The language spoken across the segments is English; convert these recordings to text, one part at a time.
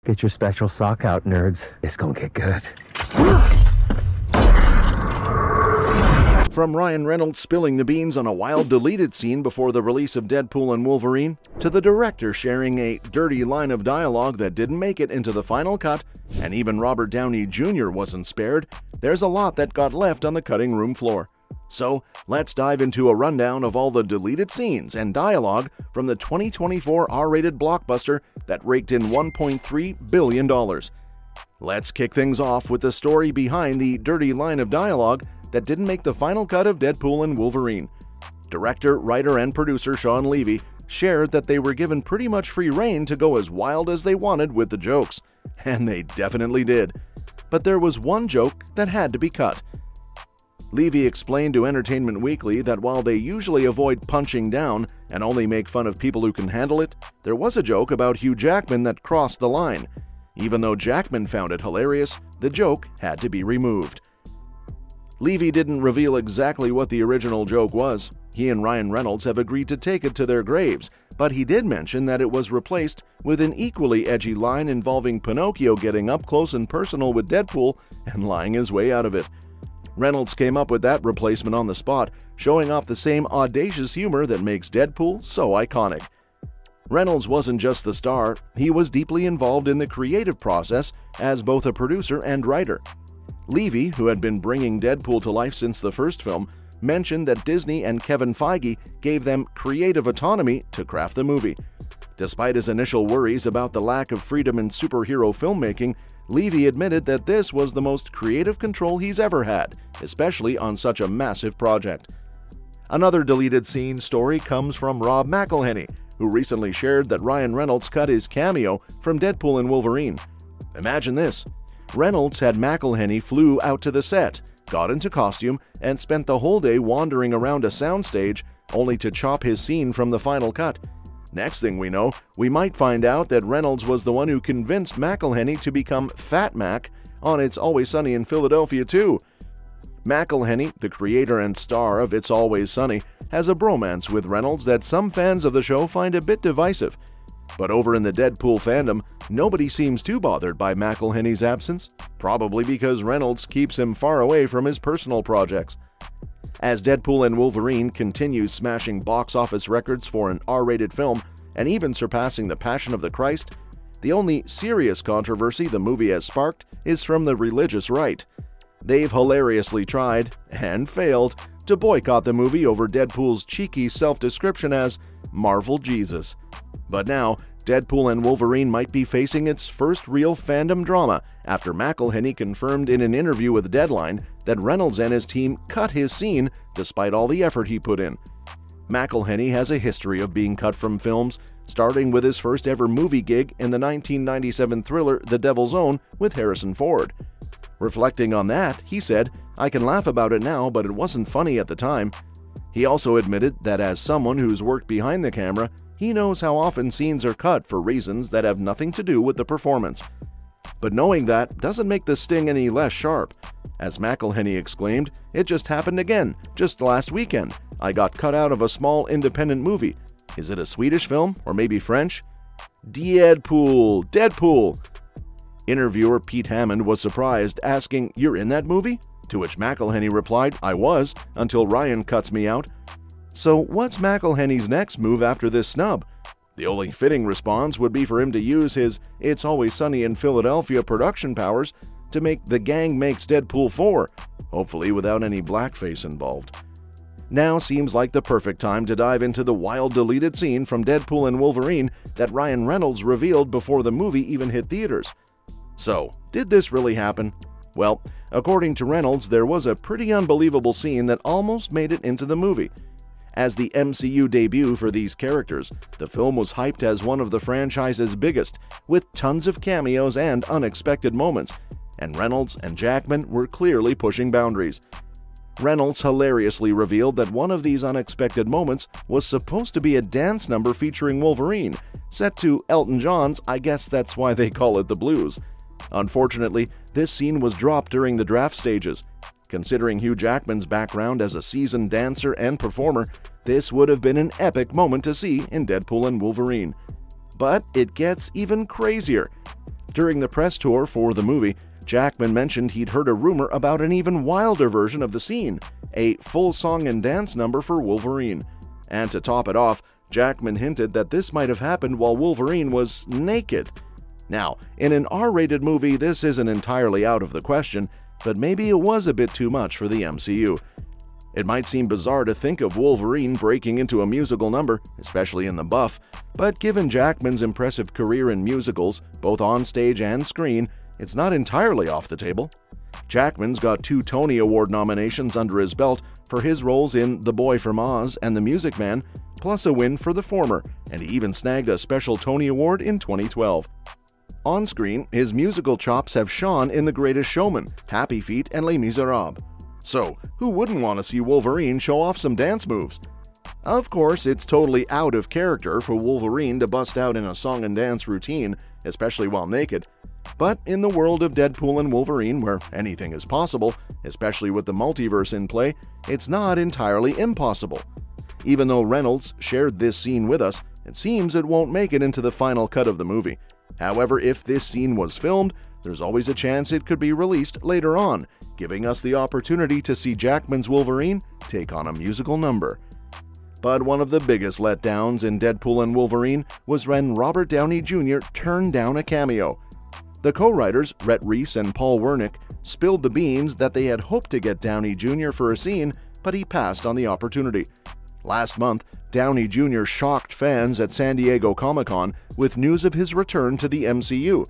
Get your special sock out, nerds. It's gonna get good. From Ryan Reynolds spilling the beans on a wild deleted scene before the release of Deadpool and Wolverine, to the director sharing a dirty line of dialogue that didn't make it into the final cut, and even Robert Downey Jr. wasn't spared, there's a lot that got left on the cutting room floor. So, let's dive into a rundown of all the deleted scenes and dialogue from the 2024 R-rated blockbuster that raked in $1.3 billion. Let's kick things off with the story behind the dirty line of dialogue that didn't make the final cut of Deadpool and Wolverine. Director, writer, and producer Shawn Levy shared that they were given pretty much free rein to go as wild as they wanted with the jokes, and they definitely did. But there was one joke that had to be cut. Levy explained to Entertainment Weekly that while they usually avoid punching down and only make fun of people who can handle it, there was a joke about Hugh Jackman that crossed the line. Even though Jackman found it hilarious, the joke had to be removed. Levy didn't reveal exactly what the original joke was. He and Ryan Reynolds have agreed to take it to their graves, but he did mention that it was replaced with an equally edgy line involving Pinocchio getting up close and personal with Deadpool and lying his way out of it. Reynolds came up with that replacement on the spot, showing off the same audacious humor that makes Deadpool so iconic. Reynolds wasn't just the star, he was deeply involved in the creative process as both a producer and writer. Levy, who had been bringing Deadpool to life since the first film, mentioned that Disney and Kevin Feige gave them creative autonomy to craft the movie. Despite his initial worries about the lack of freedom in superhero filmmaking, Levy admitted that this was the most creative control he's ever had, especially on such a massive project. Another deleted scene story comes from Rob McElhenney, who recently shared that Ryan Reynolds cut his cameo from Deadpool and Wolverine. Imagine this. Reynolds had McElhenney flew out to the set, got into costume, and spent the whole day wandering around a soundstage, only to chop his scene from the final cut. Next thing we know, we might find out that Reynolds was the one who convinced McElhenney to become Fat Mac on It's Always Sunny in Philadelphia too. McElhenney, the creator and star of It's Always Sunny, has a bromance with Reynolds that some fans of the show find a bit divisive. But over in the Deadpool fandom, nobody seems too bothered by McElhenney's absence, probably because Reynolds keeps him far away from his personal projects. As Deadpool and Wolverine continues smashing box office records for an R-rated film and even surpassing The Passion of the Christ, the only serious controversy the movie has sparked is from the religious right. They've hilariously tried, and failed, to boycott the movie over Deadpool's cheeky self-description as Marvel Jesus. But now, Deadpool and Wolverine might be facing its first real fandom drama after McElhenney confirmed in an interview with Deadline that Reynolds and his team cut his scene despite all the effort he put in. McElhenney has a history of being cut from films, starting with his first ever movie gig in the 1997 thriller The Devil's Own with Harrison Ford. Reflecting on that, he said, "I can laugh about it now, but it wasn't funny at the time." He also admitted that as someone who's worked behind the camera, he knows how often scenes are cut for reasons that have nothing to do with the performance. But knowing that doesn't make the sting any less sharp. As McElhenney exclaimed, "It just happened again, just last weekend. I got cut out of a small independent movie. Is it a Swedish film, or maybe French? Deadpool. Interviewer Pete Hammond was surprised, asking, "You're in that movie?" To which McElhenney replied, "I was, until Ryan cuts me out." So what's McElhenney's next move after this snub? The only fitting response would be for him to use his It's Always Sunny in Philadelphia production powers to make The Gang Makes Deadpool 4, hopefully without any blackface involved. Now seems like the perfect time to dive into the wild deleted scene from Deadpool and Wolverine that Ryan Reynolds revealed before the movie even hit theaters. So, did this really happen? Well, according to Reynolds, there was a pretty unbelievable scene that almost made it into the movie. As the MCU debut for these characters, the film was hyped as one of the franchise's biggest, with tons of cameos and unexpected moments, and Reynolds and Jackman were clearly pushing boundaries. Reynolds hilariously revealed that one of these unexpected moments was supposed to be a dance number featuring Wolverine, set to Elton John's I Guess That's Why They Call It the Blues. Unfortunately, this scene was dropped during the draft stages. Considering Hugh Jackman's background as a seasoned dancer and performer, this would have been an epic moment to see in Deadpool and Wolverine. But it gets even crazier. During the press tour for the movie, Jackman mentioned he'd heard a rumor about an even wilder version of the scene, a full song and dance number for Wolverine. And to top it off, Jackman hinted that this might have happened while Wolverine was naked. Now, in an R-rated movie, this isn't entirely out of the question, but maybe it was a bit too much for the MCU. It might seem bizarre to think of Wolverine breaking into a musical number, especially in the buff, but given Jackman's impressive career in musicals, both on stage and screen, it's not entirely off the table. Jackman's got 2 Tony Award nominations under his belt for his roles in The Boy from Oz and The Music Man, plus a win for the former, and he even snagged a special Tony Award in 2012. On screen, his musical chops have shone in The Greatest Showman, Happy Feet, and Les Miserables. So, who wouldn't want to see Wolverine show off some dance moves? Of course, it's totally out of character for Wolverine to bust out in a song and dance routine, especially while naked. But in the world of Deadpool and Wolverine, where anything is possible, especially with the multiverse in play, it's not entirely impossible. Even though Reynolds shared this scene with us, it seems it won't make it into the final cut of the movie. However, if this scene was filmed, there's always a chance it could be released later on, giving us the opportunity to see Jackman's Wolverine take on a musical number. But one of the biggest letdowns in Deadpool and Wolverine was when Robert Downey Jr. turned down a cameo. The co-writers, Rhett Reese and Paul Wernick, spilled the beans that they had hoped to get Downey Jr. for a scene, but he passed on the opportunity. Last month, Downey Jr. shocked fans at San Diego Comic-Con with news of his return to the MCU.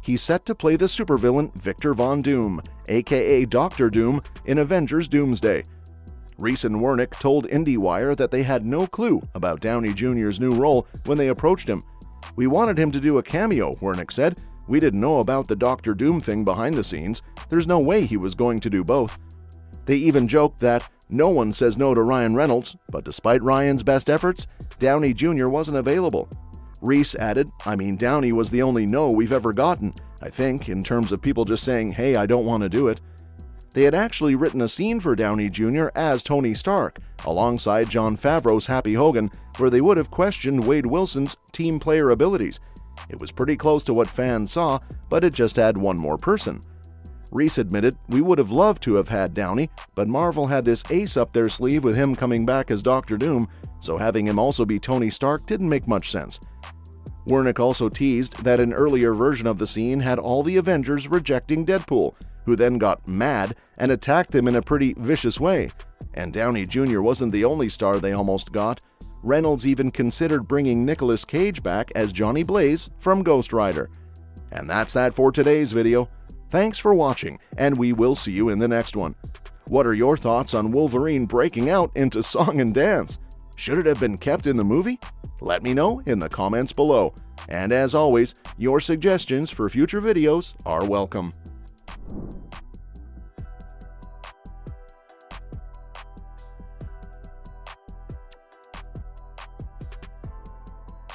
He's set to play the supervillain Victor Von Doom, aka Dr. Doom, in Avengers Doomsday. Reese and Wernick told IndieWire that they had no clue about Downey Jr.'s new role when they approached him. "We wanted him to do a cameo," Wernick said. "We didn't know about the Dr. Doom thing behind the scenes. There's no way he was going to do both." They even joked that no one says no to Ryan Reynolds, but despite Ryan's best efforts, Downey Jr. wasn't available. Reese added, Downey was the only no we've ever gotten, I think, in terms of people just saying, hey, I don't want to do it. They had actually written a scene for Downey Jr. as Tony Stark, alongside Jon Favreau's Happy Hogan, where they would have questioned Wade Wilson's team player abilities. It was pretty close to what fans saw, but it just had one more person. Reese admitted, "We would have loved to have had Downey, but Marvel had this ace up their sleeve with him coming back as Dr. Doom, so having him also be Tony Stark didn't make much sense." Wernick also teased that an earlier version of the scene had all the Avengers rejecting Deadpool, who then got mad and attacked them in a pretty vicious way. And Downey Jr. wasn't the only star they almost got. Reynolds even considered bringing Nicolas Cage back as Johnny Blaze from Ghost Rider. And that's that for today's video. Thanks for watching, and we will see you in the next one. What are your thoughts on Wolverine breaking out into song and dance? Should it have been kept in the movie? Let me know in the comments below. And as always, your suggestions for future videos are welcome.